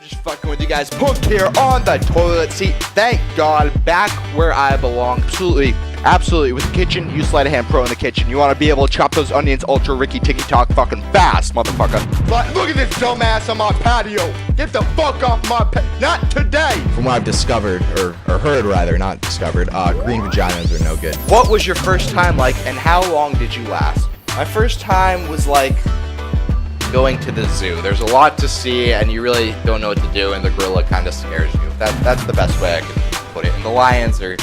Just fucking with you guys. PuNk here on the toilet seat. Thank God, back where I belong. Absolutely. With the kitchen, you sleight of hand pro in the kitchen. You want to be able to chop those onions ultra Ricky Ticky Tock fucking fast, motherfucker. But look at this dumbass on my patio. Get the fuck off my not today. From what I've discovered, or heard rather, not discovered, green vaginas are no good. What was your first time like, and how long did you last? My first time was like going to the zoo. There's a lot to see, and you really don't know what to do, and the gorilla kind of scares you. That's the best way I can put it. And the lions are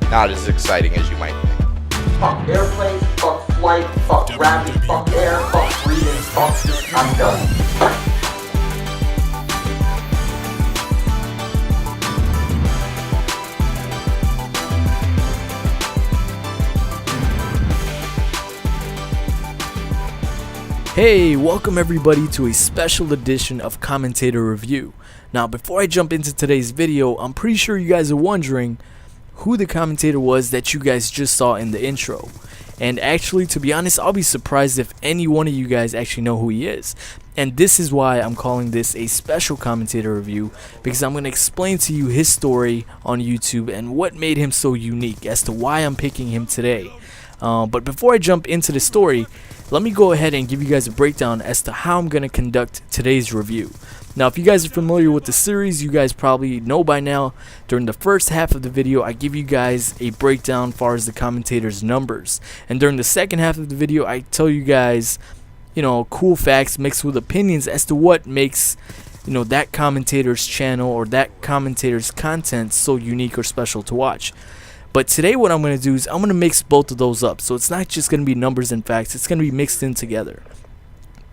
not as exciting as you might think. Fuck airplanes, fuck flight, fuck gravity, fuck air, fuck breathing, fuck this, I'm done. Hey, welcome everybody to a special edition of Commentator Review. Now, before I jump into today's video, I'm pretty sure you guys are wondering who the commentator was that you guys just saw in the intro. And actually, to be honest, I'll be surprised if any one of you guys actually know who he is. And this is why I'm calling this a special commentator review, because I'm going to explain to you his story on YouTube and what made him so unique as to why I'm picking him today. But before I jump into the story, let me go ahead and give you guys a breakdown as to how I'm going to conduct today's review. Now, if you guys are familiar with the series, you guys probably know by now, during the first half of the video, I give you guys a breakdown as far as the commentator's numbers. And during the second half of the video, I tell you guys, cool facts mixed with opinions as to what makes, that commentator's channel or that commentator's content so unique or special to watch. But today what I'm going to do is I'm going to mix both of those up. So it's not just going to be numbers and facts. It's going to be mixed in together.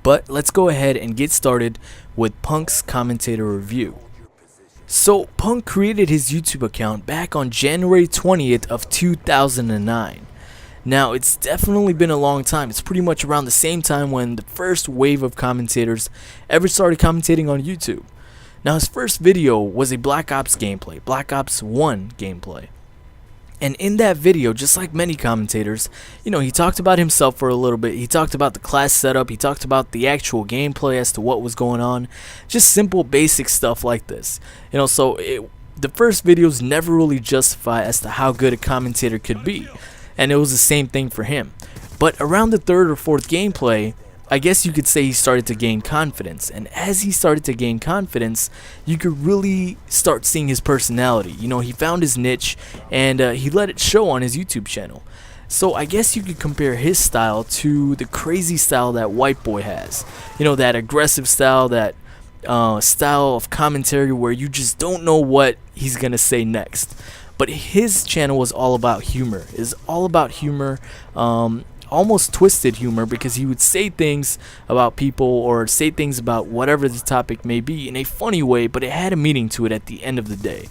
But let's go ahead and get started with PuNk's commentator review. So PuNk created his YouTube account back on January 20th of 2009. Now, it's definitely been a long time. It's pretty much around the same time when the first wave of commentators ever started commentating on YouTube. Now, his first video was a Black Ops gameplay, Black Ops 1 gameplay. And in that video, just like many commentators, he talked about himself for a little bit. He talked about the class setup. He talked about the actual gameplay as to what was going on. Just simple, basic stuff like this. The first videos never really justify as to how good a commentator could be. And it was the same thing for him. But around the third or fourth gameplay, I guess you could say he started to gain confidence, and as he started to gain confidence, you could really start seeing his personality. He found his niche, and he let it show on his YouTube channel. So I guess you could compare his style to the crazy style that White Boy has. That aggressive style, that style of commentary where you just don't know what he's gonna say next. But his channel was all about humor. It's all about humor. Almost twisted humor, because he would say things about people or say things about whatever the topic may be in a funny way, but it had a meaning to it at the end of the day.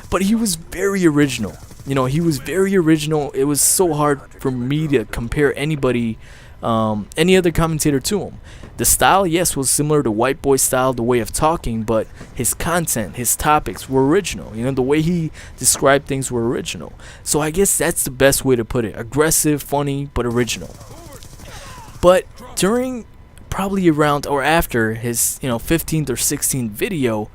But he was very original. He was very original. It was so hard for me to compare anybody, any other commentator to him. The style, yes, was similar to White Boy's style, the way of talking, but his content, his topics were original. The way he described things were original. So I guess that's the best way to put it. Aggressive, funny, but original. But during, probably around or after his, 15th or 16th video,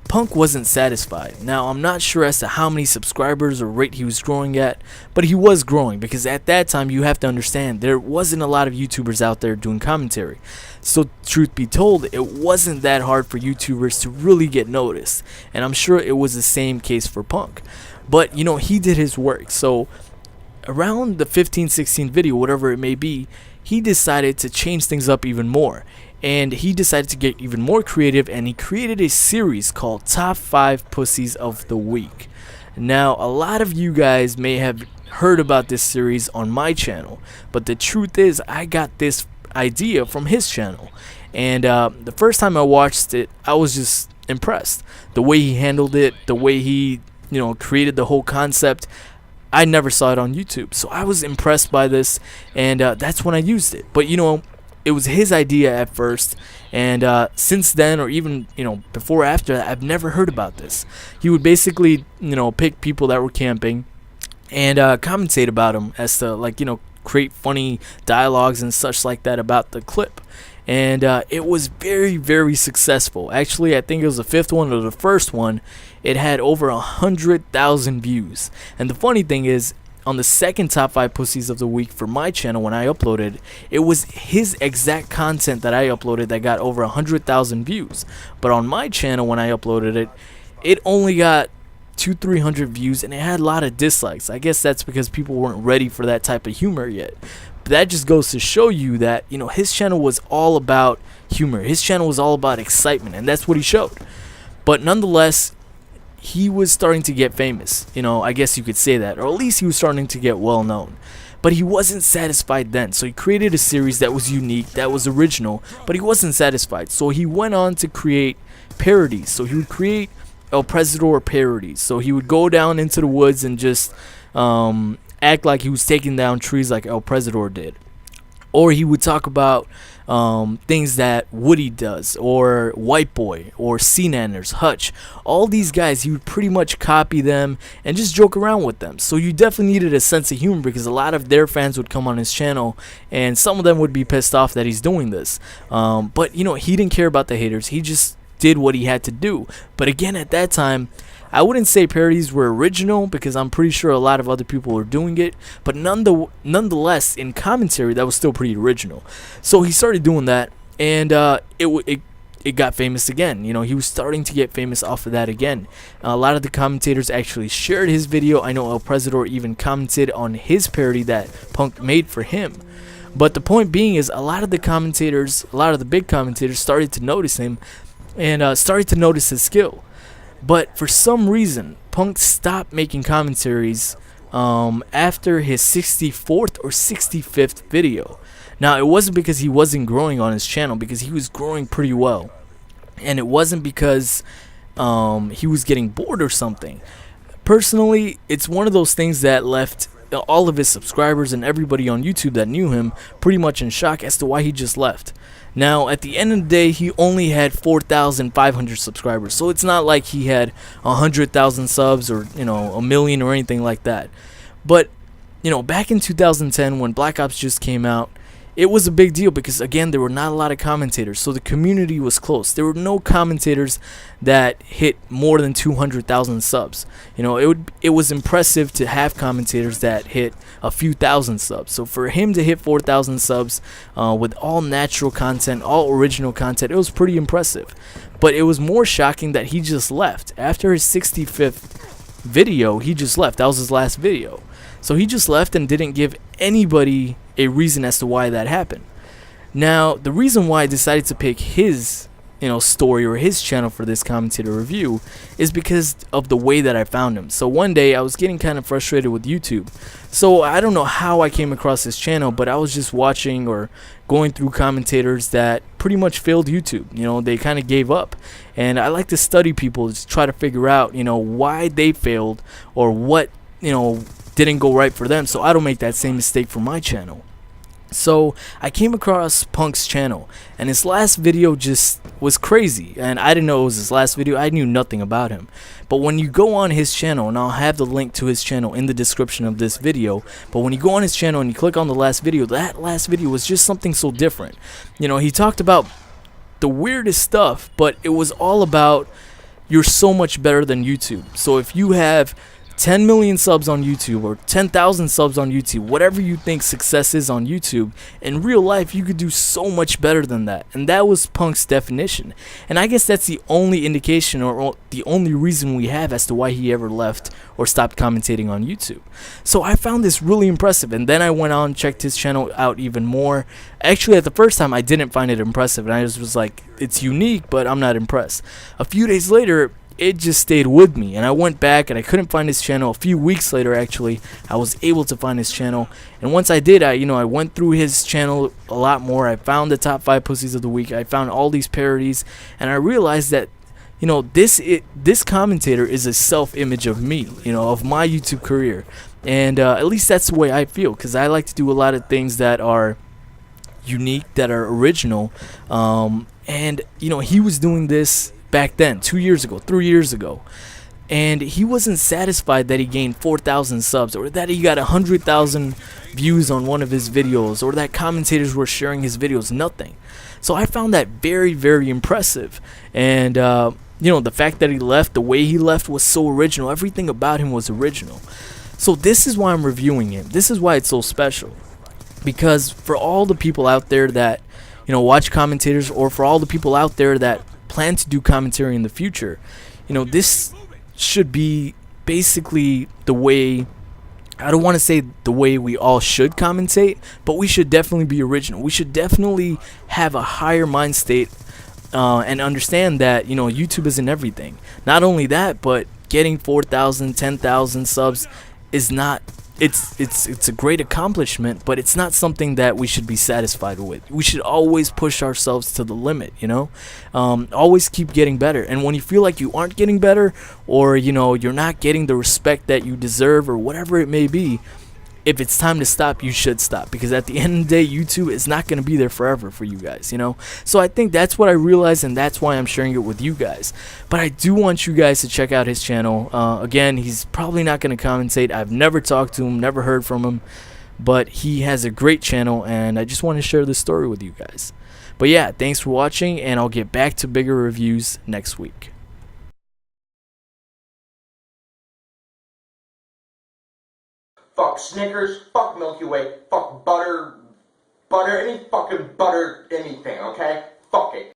PuNk wasn't satisfied. Now, I'm not sure as to how many subscribers or rate he was growing at, but he was growing, because at that time, you have to understand, there wasn't a lot of YouTubers out there doing commentary. So, truth be told, it wasn't that hard for YouTubers to really get noticed, and I'm sure it was the same case for PuNk. But, he did his work. So, around the 15, 16 video, whatever it may be, he decided to change things up even more. And he decided to get even more creative, and he created a series called Top 5 Pussies of the Week. Now, a lot of you guys may have heard about this series on my channel, but the truth is I got this idea from his channel. And the first time I watched it, I was just impressed. The way he handled it, the way he, created the whole concept. I never saw it on YouTube, so I was impressed by this, and that's when I used it. But it was his idea at first, and since then, or even before or after that, I've never heard about this. He would basically pick people that were camping and commentate about them as to create funny dialogues and such like that about the clip. and it was very, very successful. Actually, I think it was the 5th one or the first one. It had over 100,000 views. And the funny thing is, on the second top 5 pussies of the week for my channel when I uploaded, it was his exact content that I uploaded that got over 100,000 views. But on my channel when I uploaded it, it only got 200-300 views, and it had a lot of dislikes. I guess that's because people weren't ready for that type of humor yet. But that just goes to show you that, you know, his channel was all about humor. His channel was all about excitement, and that's what he showed. But nonetheless, he was starting to get famous, you know, I guess you could say that, or at least he was starting to get well known. But he wasn't satisfied then, so he created a series that was unique, that was original, but he wasn't satisfied. So he went on to create parodies. So he would create El Presidor parodies. So he would go down into the woods and just act like he was taking down trees like El Presidor did. Or he would talk about things that Woody does, or White Boy, or C-Nanners, Hutch. All these guys, he would pretty much copy them and just joke around with them. So you definitely needed a sense of humor, because a lot of their fans would come on his channel, and some of them would be pissed off that he's doing this. But, you know, he didn't care about the haters. He just did what he had to do. But again, at that time, I wouldn't say parodies were original, because I'm pretty sure a lot of other people were doing it, but nonetheless, in commentary, that was still pretty original. So he started doing that, and it got famous again. You know, he was starting to get famous off of that again. A lot of the commentators actually shared his video. I know El Presidor even commented on his parody that PuNk made for him. But the point being is, a lot of the commentators, a lot of the big commentators started to notice him, and started to notice his skill. But for some reason, PuNk stopped making commentaries after his 64th or 65th video. Now, it wasn't because he wasn't growing on his channel, because he was growing pretty well. And it wasn't because he was getting bored or something. Personally, it's one of those things that left all of his subscribers and everybody on YouTube that knew him pretty much in shock as to why he just left. Now, at the end of the day, he only had 4,500 subscribers, so it's not like he had 100,000 subs or, you know, 1 million or anything like that. But, you know, back in 2010 when Black Ops just came out, it was a big deal because, again, there were not a lot of commentators, so the community was close. There were no commentators that hit more than 200,000 subs. You know, it was impressive to have commentators that hit a few thousand subs. So for him to hit 4,000 subs with all natural content, all original content, it was pretty impressive. But it was more shocking that he just left. After his 65th video, he just left. That was his last video. So he just left and didn't give anybody a reason as to why that happened. Now, the reason why I decided to pick his, you know, story or his channel for this commentator review is because of the way that I found him. So one day I was getting kind of frustrated with YouTube. So I don't know how I came across his channel, but I was just watching or going through commentators that pretty much failed YouTube. You know, they kind of gave up. And I like to study people to try to figure out, you know, why they failed or what, you know, didn't go right for them, so I don't make that same mistake for my channel. So I came across PuNk's channel, and his last video just was crazy, and I didn't know it was his last video. I knew nothing about him. But when you go on his channel, and I'll have the link to his channel in the description of this video, but when you go on his channel and you click on the last video, that last video was just something so different. You know, he talked about the weirdest stuff, but it was all about you're so much better than YouTube. So if you have 10 million subs on YouTube or 10,000 subs on YouTube, whatever you think success is on YouTube, in real life you could do so much better than that. And that was PuNk's definition. And I guess that's the only indication or the only reason we have as to why he ever left or stopped commentating on YouTube. So I found this really impressive, and then I went on and checked his channel out even more. Actually, at the first time I didn't find it impressive, and I just was like, it's unique, but I'm not impressed. A few days later, it just stayed with me, and I went back and I couldn't find his channel. A few weeks later, actually, I was able to find his channel, and once I did, I went through his channel a lot more. I found the top 5 pussies of the week. I found all these parodies, and I realized that, you know, this commentator is a self-image of me, you know, of my YouTube career, and at least that's the way I feel, because I like to do a lot of things that are unique, that are original, and you know, he was doing this back then, 2 years ago, 3 years ago, and he wasn't satisfied that he gained 4,000 subs, or that he got 100,000 views on one of his videos, or that commentators were sharing his videos. Nothing. So I found that very, very impressive. And you know, the fact that he left, the way he left was so original. Everything about him was original. So this is why I'm reviewing him. This is why it's so special. Because for all the people out there that, you know, watch commentators, or for all the people out there that plan to do commentary in the future, you know, this should be basically the way, I don't want to say the way we all should commentate, but we should definitely be original. We should definitely have a higher mind state and understand that, you know, YouTube isn't everything. Not only that, but getting 4,000, 10,000 subs is not, it's a great accomplishment, but it's not something that we should be satisfied with. We should always push ourselves to the limit, you know. Always keep getting better. And when you feel like you aren't getting better, or, you know, you're not getting the respect that you deserve, or whatever it may be, if it's time to stop, you should stop, because at the end of the day, YouTube is not going to be there forever for you guys, you know. So I think that's what I realized, and that's why I'm sharing it with you guys. But I do want you guys to check out his channel. Again, he's probably not going to commentate. I've never talked to him, never heard from him, but he has a great channel, and I just want to share this story with you guys. But yeah, thanks for watching, and I'll get back to bigger reviews next week. Fuck Snickers, fuck Milky Way, fuck butter, any fucking butter anything, okay? Fuck it.